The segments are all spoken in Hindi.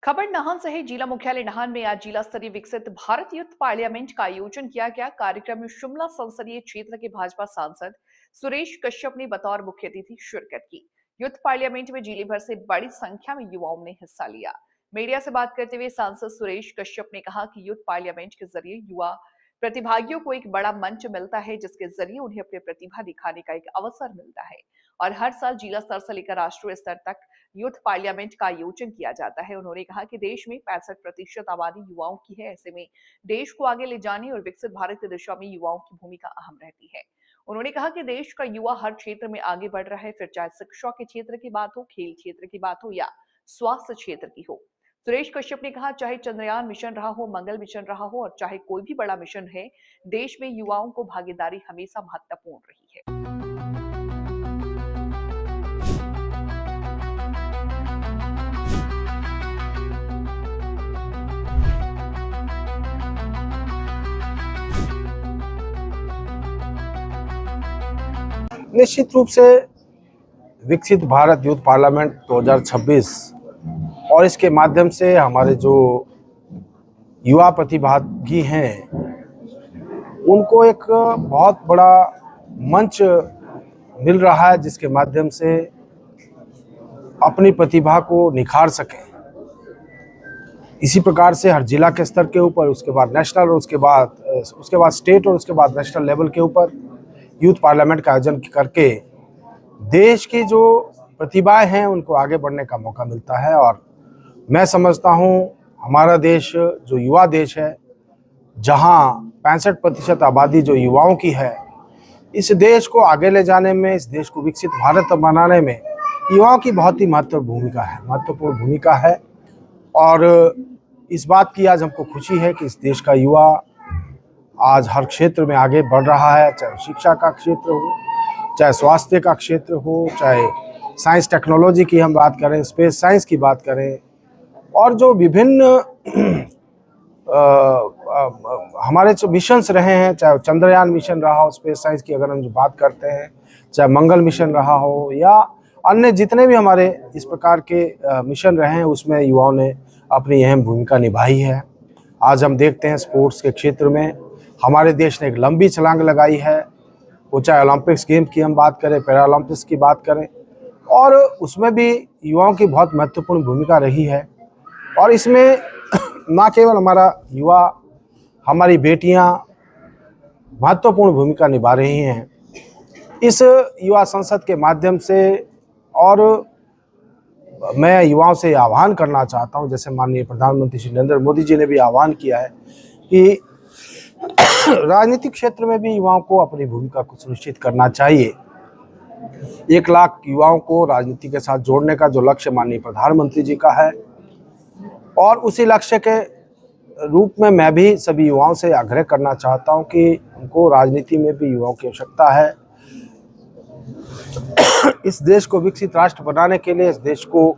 खबर नाहन से है। जिला मुख्यालय नाहन में आज जिला स्तरीय विकसित भारत यूथ पार्लियामेंट का आयोजन किया गया। कार्यक्रम में शिमला संसदीय क्षेत्र के भाजपा सांसद सुरेश कश्यप ने बतौर मुख्य अतिथि शिरकत की। यूथ पार्लियामेंट में जिले भर से बड़ी संख्या में युवाओं ने हिस्सा लिया। मीडिया से बात करते हुए सांसद सुरेश कश्यप ने कहा कि यूथ पार्लियामेंट के जरिए युवा प्रतिभागियों को एक बड़ा मंच मिलता है, जिसके जरिए उन्हें अपनी प्रतिभा दिखाने का एक अवसर मिलता है और हर साल जिला स्तर से लेकर राष्ट्रीय स्तर तक यूथ पार्लियामेंट का आयोजन किया जाता है। उन्होंने कहा कि देश में 65% आबादी युवाओं की है। ऐसे में देश को आगे ले जाने और विकसित भारत की दिशा में युवाओं की भूमिका अहम रहती है। उन्होंने कहा कि देश का युवा हर क्षेत्र में आगे बढ़ रहा है, फिर चाहे शिक्षा के क्षेत्र की बात हो, खेल क्षेत्र की बात हो या स्वास्थ्य क्षेत्र की हो। सुरेश कश्यप ने कहा, चाहे चंद्रयान मिशन रहा हो, मंगल मिशन रहा हो और चाहे कोई भी बड़ा मिशन है, देश में युवाओं को भागीदारी हमेशा महत्वपूर्ण रही है। निश्चित रूप से विकसित भारत यूथ पार्लियामेंट 2026 और इसके माध्यम से हमारे जो युवा प्रतिभागी हैं उनको एक बहुत बड़ा मंच मिल रहा है, जिसके माध्यम से अपनी प्रतिभा को निखार सकें। इसी प्रकार से हर जिला के स्तर के ऊपर, उसके बाद नेशनल और उसके बाद स्टेट और उसके बाद नेशनल लेवल के ऊपर यूथ पार्लियामेंट का आयोजन करके देश की जो प्रतिभाएं हैं उनको आगे बढ़ने का मौका मिलता है। और मैं समझता हूं हमारा देश जो युवा देश है, जहां 65% आबादी जो युवाओं की है, इस देश को आगे ले जाने में, इस देश को विकसित भारत बनाने में युवाओं की बहुत ही महत्वपूर्ण भूमिका है। और इस बात की आज हमको खुशी है कि इस देश का युवा आज हर क्षेत्र में आगे बढ़ रहा है, चाहे शिक्षा का क्षेत्र हो, चाहे स्वास्थ्य का क्षेत्र हो, चाहे साइंस टेक्नोलॉजी की हम बात करें, स्पेस साइंस की बात करें, और जो विभिन्न हमारे जो मिशंस रहे हैं, चाहे चंद्रयान मिशन रहा हो, स्पेस साइंस की अगर हम जो बात करते हैं, चाहे मंगल मिशन रहा हो या अन्य जितने भी हमारे इस प्रकार के मिशन रहे हैं, उसमें युवाओं ने अपनी अहम भूमिका निभाई है। आज हम देखते हैं स्पोर्ट्स के क्षेत्र में हमारे देश ने एक लंबी छलांग लगाई है, वो चाहे ओलंपिक्स गेम की हम बात करें, पैरा ओलंपिक्स की बात करें, और उसमें भी युवाओं की बहुत महत्वपूर्ण भूमिका रही है। और इसमें न केवल हमारा युवा, हमारी बेटियां महत्वपूर्ण भूमिका निभा रही हैं इस युवा संसद के माध्यम से। और मैं युवाओं से आह्वान करना चाहता हूं, जैसे माननीय प्रधानमंत्री श्री नरेंद्र मोदी जी ने भी आह्वान किया है कि राजनीतिक क्षेत्र में भी युवाओं को अपनी भूमिका को सुनिश्चित करना चाहिए। 1 लाख युवाओं को राजनीति के साथ जोड़ने का जो लक्ष्य माननीय प्रधानमंत्री जी का है, और उसी लक्ष्य के रूप में मैं भी सभी युवाओं से आग्रह करना चाहता हूं कि उनको राजनीति में भी युवाओं की आवश्यकता है। इस देश को विकसित राष्ट्र बनाने के लिए, इस देश को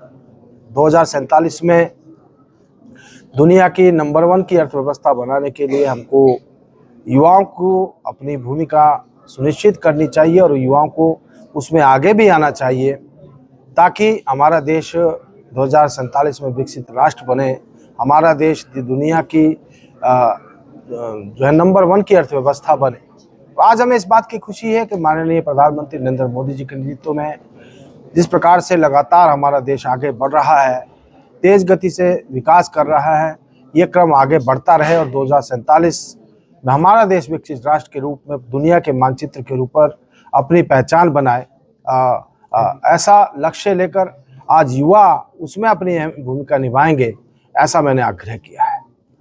2047 में दुनिया की नंबर 1 की अर्थव्यवस्था बनाने के लिए हमको युवाओं को अपनी भूमिका सुनिश्चित करनी चाहिए और युवाओं को उसमें आगे भी आना चाहिए, ताकि हमारा देश 2047 में विकसित राष्ट्र बने। हमारा देश दुनिया की जो है नंबर 1 की अर्थव्यवस्था बने। आज हमें इस बात की खुशी है कि माननीय प्रधानमंत्री नरेंद्र मोदी जी के नेतृत्व में जिस प्रकार से लगातार हमारा देश आगे बढ़ रहा है, तेज गति से विकास कर रहा है, ये क्रम आगे बढ़ता रहे और 2047 में हमारा देश विकसित राष्ट्र के रूप में दुनिया के मानचित्र के ऊपर अपनी पहचान बनाए। ऐसा लक्ष्य लेकर आज युवा उसमें अपनी भूमिका निभाएंगे, ऐसा मैंने आग्रह किया है।